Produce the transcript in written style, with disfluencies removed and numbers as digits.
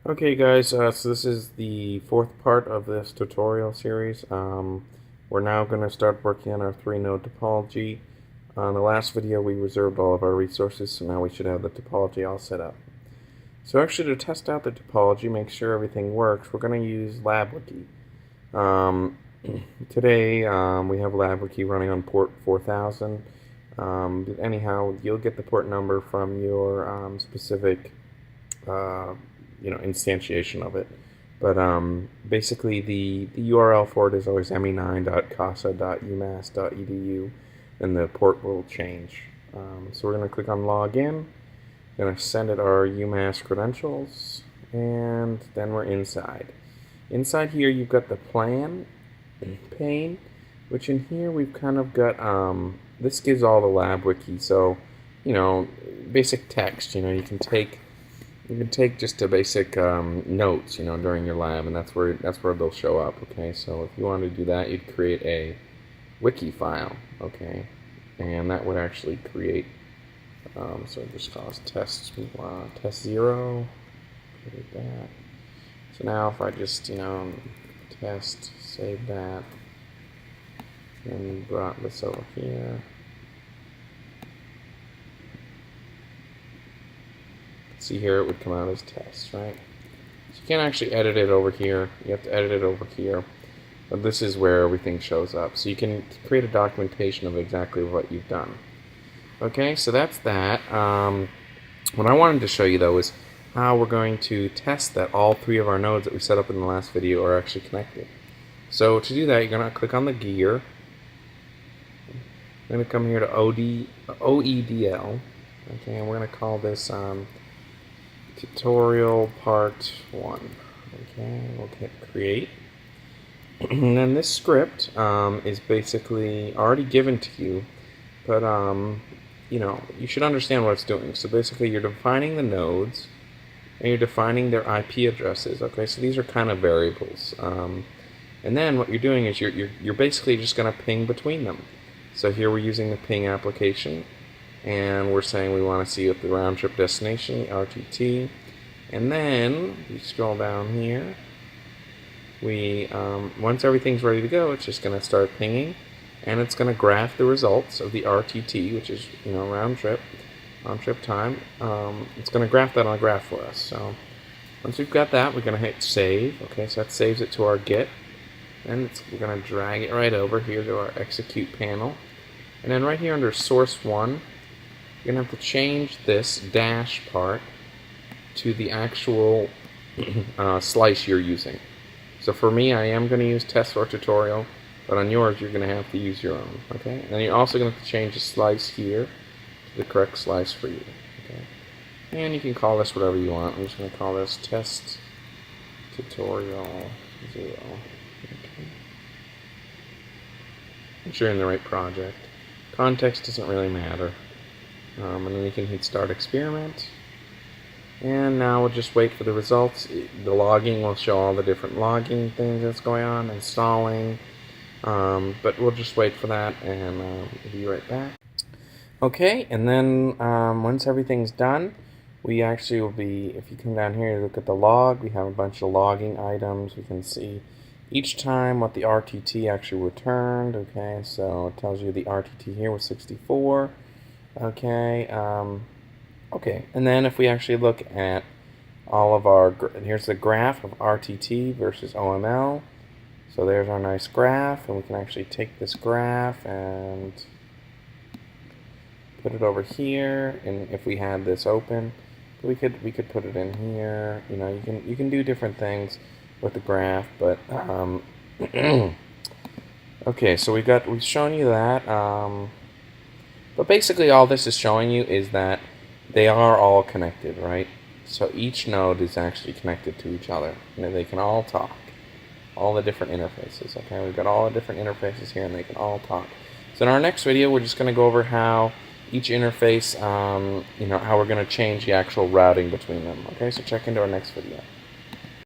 Okay guys, so this is the fourth part of this tutorial series. We're now going to start working on our 3-node topology. On the last video we reserved all of our resources, so now we should have the topology all set up. So actually, to test out the topology, make sure everything works, we're going to use LabWiki. Today we have LabWiki running on port 4000. Anyhow, you'll get the port number from your specific instantiation of it. But basically the URL for it is always me9.casa.umass.edu, and the port will change. So we're going to click on login, going to send it our UMass credentials, and then we're inside. Inside here you've got the plan pane, which in here we've kind of got, this gives all the LabWiki, so, basic text, you can take just a basic notes, during your lab, and that's where they'll show up. Okay, so if you wanted to do that, you'd create a wiki file. Okay, and that would actually create. So just call this test 0. Create that. So now if I just test, save that, and brought this over here. See here, it would come out as test, right? So you can't actually edit it over here. You have to edit it over here. But this is where everything shows up. So you can create a documentation of exactly what you've done. Okay, so that's that. What I wanted to show you, though, is how we're going to test that all 3 of our nodes that we set up in the last video are actually connected. So to do that, you're going to click on the gear. We're going to come here to OEDL. Okay, and we're going to call this tutorial part 1. Okay, we'll hit create. And then this script is basically already given to you, but you should understand what it's doing. So basically you're defining the nodes and you're defining their IP addresses. Okay, so these are kind of variables. And then what you're doing is you're basically just going to ping between them. So here we're using the ping application, and we're saying we want to see what the round trip destination, the RTT, and then you scroll down here. We once everything's ready to go, it's just going to start pinging, and it's going to graph the results of the RTT, which is round trip time. It's going to graph that on a graph for us. So once we've got that, we're going to hit save. Okay, so that saves it to our Git, and we're going to drag it right over here to our execute panel, and then right here under source 1. You're going to have to change this dash part to the actual slice you're using. So for me, I am going to use test for tutorial, but on yours, you're going to have to use your own. Okay, and you're also going to have to change the slice here to the correct slice for you. Okay, and you can call this whatever you want. I'm just going to call this test tutorial 0. Okay. Make sure you're in the right project. Context doesn't really matter. And then you can hit start experiment, and now we'll just wait for the results. The logging will show all the different logging things that's going on, installing, but we'll just wait for that, and we'll be right back. Okay, and then once everything's done, we actually will be, if you come down here, look at the log, we have a bunch of logging items. We can see each time what the RTT actually returned. Okay, so it tells you the RTT here was 64. Okay, okay, and then if we actually look at all of our, here's the graph of RTT versus OML. So there's our nice graph, and we can actually take this graph and put it over here. And if we had this open, we could put it in here. You can do different things with the graph, but okay, so we've shown you that. But basically all this is showing you is that they are all connected, right? So each node is actually connected to each other. They can all talk. All the different interfaces, okay? We've got all the different interfaces here, and they can all talk. So in our next video, we're just going to go over how each interface, how we're going to change the actual routing between them. Okay, so check into our next video.